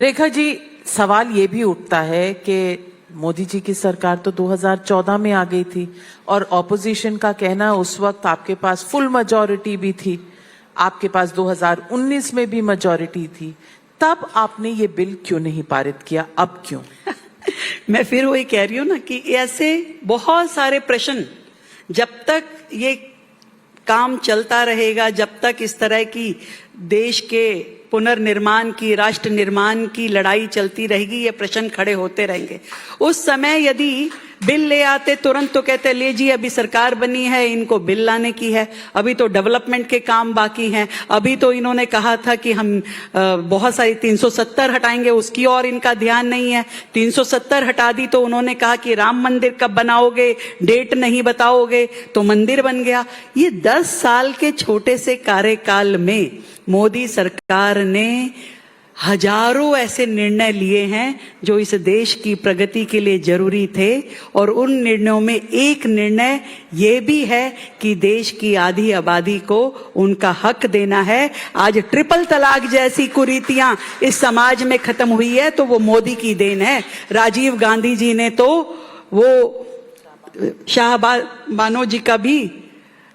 रेखा जी, सवाल ये भी उठता है कि मोदी जी की सरकार तो 2014 में आ गई थी और ऑपोजिशन का कहना उस वक्त आपके पास फुल मेजॉरिटी भी थी, आपके पास 2019 में भी मेजॉरिटी थी, तब आपने ये बिल क्यों नहीं पारित किया? अब क्यों? मैं फिर वही कह रही हूँ ना कि ऐसे बहुत सारे प्रश्न, जब तक ये काम चलता रहेगा, जब तक इस तरह की देश के पुनर्निर्माण की, राष्ट्र निर्माण की लड़ाई चलती रहेगी, ये प्रश्न खड़े होते रहेंगे। उस समय यदि बिल ले आते तुरंत तो कहते ले जी अभी सरकार बनी है, इनको बिल लाने की है, अभी तो डेवलपमेंट के काम बाकी हैं, अभी तो इन्होंने कहा था कि हम बहुत सारी 370 हटाएंगे, उसकी और इनका ध्यान नहीं है। 370 हटा दी तो उन्होंने कहा कि राम मंदिर कब बनाओगे, डेट नहीं बताओगे, तो मंदिर बन गया। ये 10 साल के छोटे से कार्यकाल में मोदी सरकार ने हजारों ऐसे निर्णय लिए हैं जो इस देश की प्रगति के लिए जरूरी थे, और उन निर्णयों में एक निर्णय ये भी है कि देश की आधी आबादी को उनका हक देना है। आज ट्रिपल तलाक जैसी कुरीतियां इस समाज में खत्म हुई है तो वो मोदी की देन है। राजीव गांधी जी ने तो वो शाहबानो जी का भी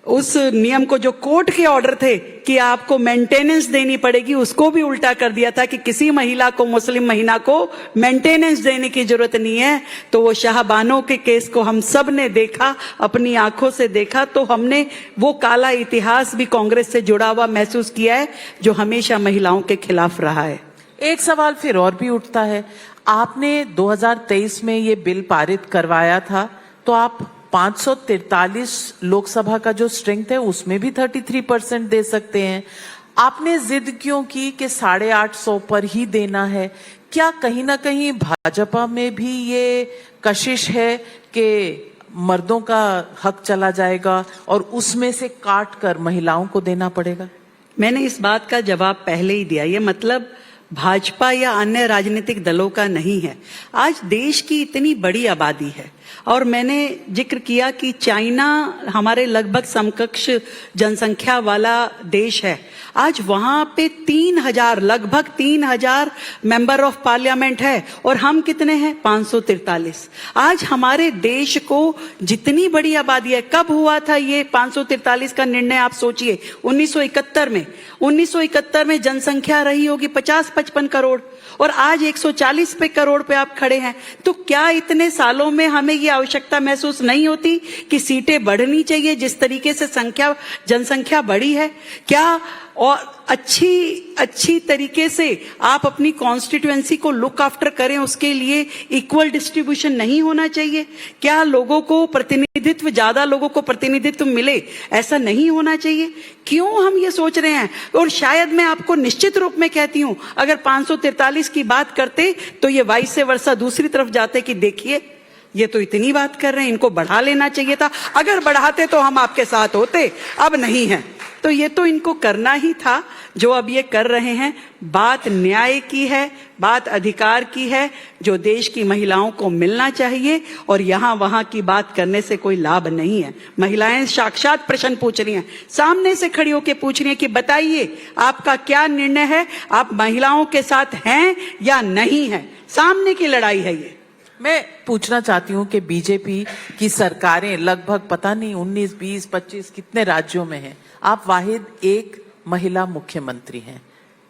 उस नियम को, जो कोर्ट के ऑर्डर थे कि आपको मेंटेनेंस देनी पड़ेगी, उसको भी उल्टा कर दिया था कि किसी महिला को, मुस्लिम महिला को मेंटेनेंस देने की जरूरत नहीं है। तो वो शाहबानो के केस को हम सब ने देखा, अपनी आंखों से देखा, तो हमने वो काला इतिहास भी कांग्रेस से जुड़ा हुआ महसूस किया है जो हमेशा महिलाओं के खिलाफ रहा है। एक सवाल फिर और भी उठता है, आपने 2023 में ये बिल पारित करवाया था तो आप 543 लोकसभा का जो स्ट्रेंथ है उसमें भी 33% दे सकते हैं। आपने जिद क्यों की कि 850 पर ही देना है? क्या कहीं ना कहीं भाजपा में भी ये कशिश है कि मर्दों का हक चला जाएगा और उसमें से काट कर महिलाओं को देना पड़ेगा? मैंने इस बात का जवाब पहले ही दिया। ये मतलब भाजपा या अन्य राजनीतिक दलों का नहीं है। आज देश की इतनी बड़ी आबादी है, और मैंने जिक्र किया कि चाइना हमारे लगभग समकक्ष जनसंख्या वाला देश है। आज वहां पे 3000, लगभग 3000 मेंबर ऑफ पार्लियामेंट है, और हम कितने हैं? 543। आज हमारे देश को जितनी बड़ी आबादी है, कब हुआ था ये 543 का निर्णय? आप सोचिए, 1971 में। 1971 में जनसंख्या रही होगी 50-55 करोड़, और आज 140 करोड़ पे आप खड़े हैं। तो क्या इतने सालों में हमें ये आवश्यकता महसूस नहीं होती कि सीटें बढ़नी चाहिए जिस तरीके से जनसंख्या बढ़ी है? क्या और अच्छी तरीके से आप अपनी कॉन्स्टिट्यूएंसी को लुक आफ्टर करें, उसके लिए इक्वल डिस्ट्रीब्यूशन नहीं होना चाहिए? क्या लोगों को प्रतिनिधित्व, ज्यादा लोगों को प्रतिनिधित्व मिले, ऐसा नहीं होना चाहिए? क्यों हम ये सोच रहे हैं? और शायद मैं आपको निश्चित रूप में कहती हूं, अगर 543 की बात करते तो ये वाइस वर्सा दूसरी तरफ जाते कि देखिए ये तो इतनी बात कर रहे हैं, इनको बढ़ा लेना चाहिए था। अगर बढ़ाते तो हम आपके साथ होते, अब नहीं है। तो ये तो इनको करना ही था जो अब ये कर रहे हैं। बात न्याय की है, बात अधिकार की है, जो देश की महिलाओं को मिलना चाहिए, और यहां वहां की बात करने से कोई लाभ नहीं है। महिलाएं साक्षात प्रश्न पूछ रही हैं, सामने से खड़ी होकर पूछ रही हैं कि बताइए आपका क्या निर्णय है, आप महिलाओं के साथ हैं या नहीं है? सामने की लड़ाई है ये। मैं पूछना चाहती हूँ कि बीजेपी की सरकारें लगभग पता नहीं 19, 20, 25 कितने राज्यों में हैं, आप वाहिद एक महिला मुख्यमंत्री हैं।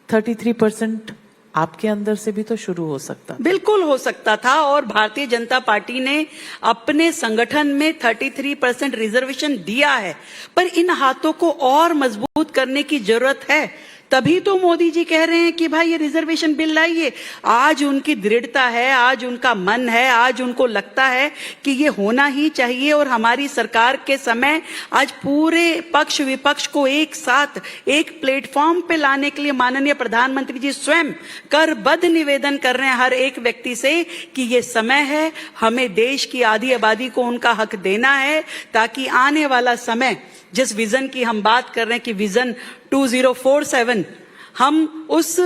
33% आपके अंदर से भी तो शुरू हो सकता। बिल्कुल हो सकता था, और भारतीय जनता पार्टी ने अपने संगठन में 33% रिजर्वेशन दिया है, पर इन हाथों को और मजबूत करने की जरूरत है। तभी तो मोदी जी कह रहे हैं कि भाई ये रिजर्वेशन बिल लाइए। आज उनकी दृढ़ता है, आज उनका मन है, आज उनको लगता है कि ये होना ही चाहिए। और हमारी सरकार के समय आज पूरे पक्ष विपक्ष को एक साथ एक प्लेटफॉर्म पे लाने के लिए माननीय प्रधानमंत्री जी स्वयं करबद्ध निवेदन कर रहे हैं हर एक व्यक्ति से कि ये समय है, हमें देश की आधी आबादी को उनका हक देना है, ताकि आने वाला समय, जिस विजन की हम बात कर रहे हैं कि विजन 2047, हम उस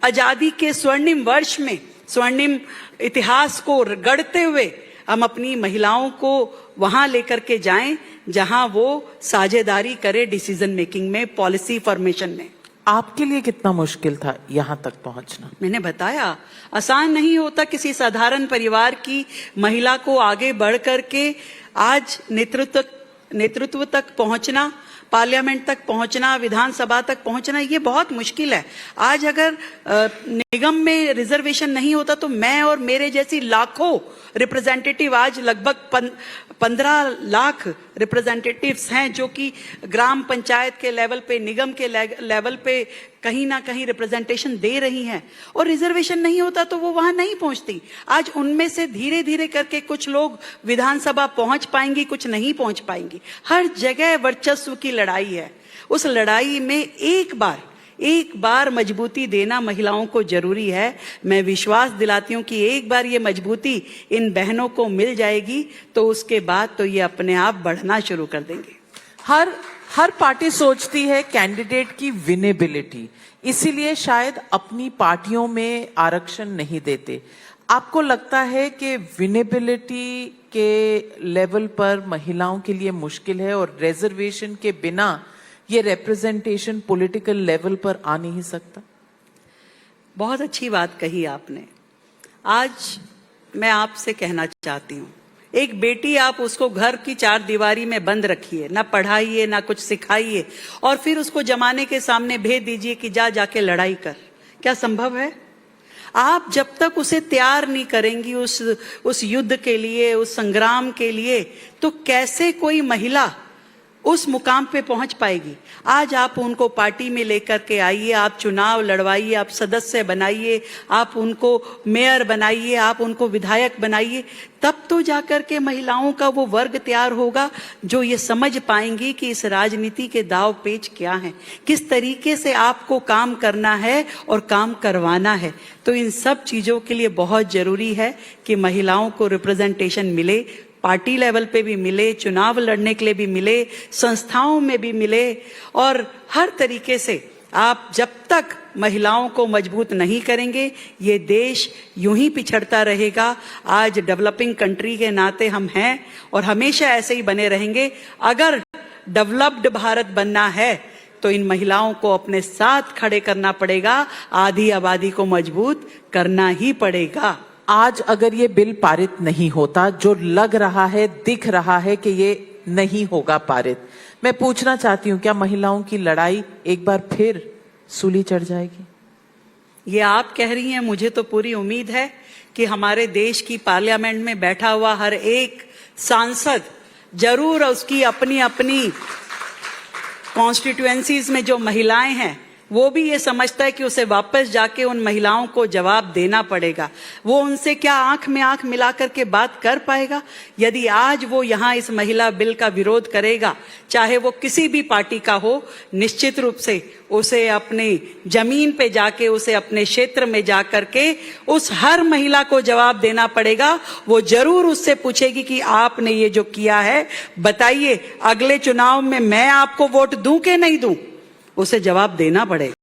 आजादी के स्वर्णिम वर्ष में, स्वर्णिम इतिहास को गढ़ते हुए हम अपनी महिलाओं को वहां लेकर के जाएं जहां वो साझेदारी करे डिसीजन मेकिंग में, पॉलिसी फॉर्मेशन में। आपके लिए कितना मुश्किल था यहाँ तक पहुंचना? मैंने बताया, आसान नहीं होता किसी साधारण परिवार की महिला को आगे बढ़ करके आज नेतृत्व तक पहुंचना, पार्लियामेंट तक पहुंचना, विधानसभा तक पहुंचना, ये बहुत मुश्किल है। आज अगर निगम में रिजर्वेशन नहीं होता तो मैं और मेरे जैसी लाखों रिप्रेजेंटेटिव, आज लगभग 15 लाख रिप्रेजेंटेटिव्स हैं जो कि ग्राम पंचायत के लेवल पे, निगम के लेवल पे कहीं ना कहीं रिप्रेजेंटेशन दे रही हैं, और रिजर्वेशन नहीं होता तो वो वहां नहीं पहुंचती। आज उनमें से धीरे धीरे करके कुछ लोग विधानसभा पहुंच पाएंगी, कुछ नहीं पहुंच पाएंगी। हर जगह वर्चस्व की लड़ाई है। उस लड़ाई में एक बार मजबूती देना महिलाओं को जरूरी है। मैं विश्वास दिलाती हूं कि एक बार ये मजबूती इन बहनों को मिल जाएगी तो उसके बाद तो ये अपने आप बढ़ना शुरू कर देंगे। हर पार्टी सोचती है कैंडिडेट की विनेबिलिटी, इसीलिए शायद अपनी पार्टियों में आरक्षण नहीं देते। आपको लगता है कि विनेबिलिटी के लेवल पर महिलाओं के लिए मुश्किल है और रिजर्वेशन के बिना ये रिप्रेजेंटेशन पॉलिटिकल लेवल पर आ नहीं सकता? बहुत अच्छी बात कही आपने। आज मैं आपसे कहना चाहती हूँ, एक बेटी आप उसको घर की 4 दीवारी में बंद रखिए, ना पढ़ाइए ना कुछ सिखाइए, और फिर उसको जमाने के सामने भेज दीजिए कि जाके लड़ाई कर। क्या संभव है? आप जब तक उसे तैयार नहीं करेंगी उस युद्ध के लिए, उस संग्राम के लिए, तो कैसे कोई महिला उस मुकाम पे पहुंच पाएगी? आज आप उनको पार्टी में लेकर के आइए, आप चुनाव लड़वाइए, आप सदस्य बनाइए, आप उनको मेयर बनाइए, आप उनको विधायक बनाइए, तब तो जाकर के महिलाओं का वो वर्ग तैयार होगा जो ये समझ पाएंगी कि इस राजनीति के दाव पेच क्या हैं, किस तरीके से आपको काम करना है और काम करवाना है। तो इन सब चीजों के लिए बहुत जरूरी है कि महिलाओं को रिप्रेजेंटेशन मिले, पार्टी लेवल पे भी मिले, चुनाव लड़ने के लिए भी मिले, संस्थाओं में भी मिले, और हर तरीके से आप जब तक महिलाओं को मजबूत नहीं करेंगे ये देश यूं ही पिछड़ता रहेगा। आज डेवलपिंग कंट्री के नाते हम हैं और हमेशा ऐसे ही बने रहेंगे। अगर डेवलप्ड भारत बनना है तो इन महिलाओं को अपने साथ खड़े करना पड़ेगा, आधी आबादी को मजबूत करना ही पड़ेगा। आज अगर ये बिल पारित नहीं होता, जो लग रहा है, दिख रहा है कि ये नहीं होगा पारित, मैं पूछना चाहती हूँ क्या महिलाओं की लड़ाई एक बार फिर सूली चढ़ जाएगी? ये आप कह रही हैं, मुझे तो पूरी उम्मीद है कि हमारे देश की पार्लियामेंट में बैठा हुआ हर एक सांसद जरूर उसकी अपनी अपनी कॉन्स्टिट्यूएंसीज में जो महिलाएं हैं वो भी ये समझता है कि उसे वापस जाके उन महिलाओं को जवाब देना पड़ेगा। वो उनसे क्या आंख में आंख मिला करके बात कर पाएगा? यदि आज वो यहाँ इस महिला बिल का विरोध करेगा, चाहे वो किसी भी पार्टी का हो, निश्चित रूप से उसे अपनी जमीन पे जाके, उसे अपने क्षेत्र में जा करके उस हर महिला को जवाब देना पड़ेगा। वो जरूर उससे पूछेगी कि आपने ये जो किया है बताइए, अगले चुनाव में मैं आपको वोट दूं कि नहीं दूं, उसे जवाब देना पड़ेगा।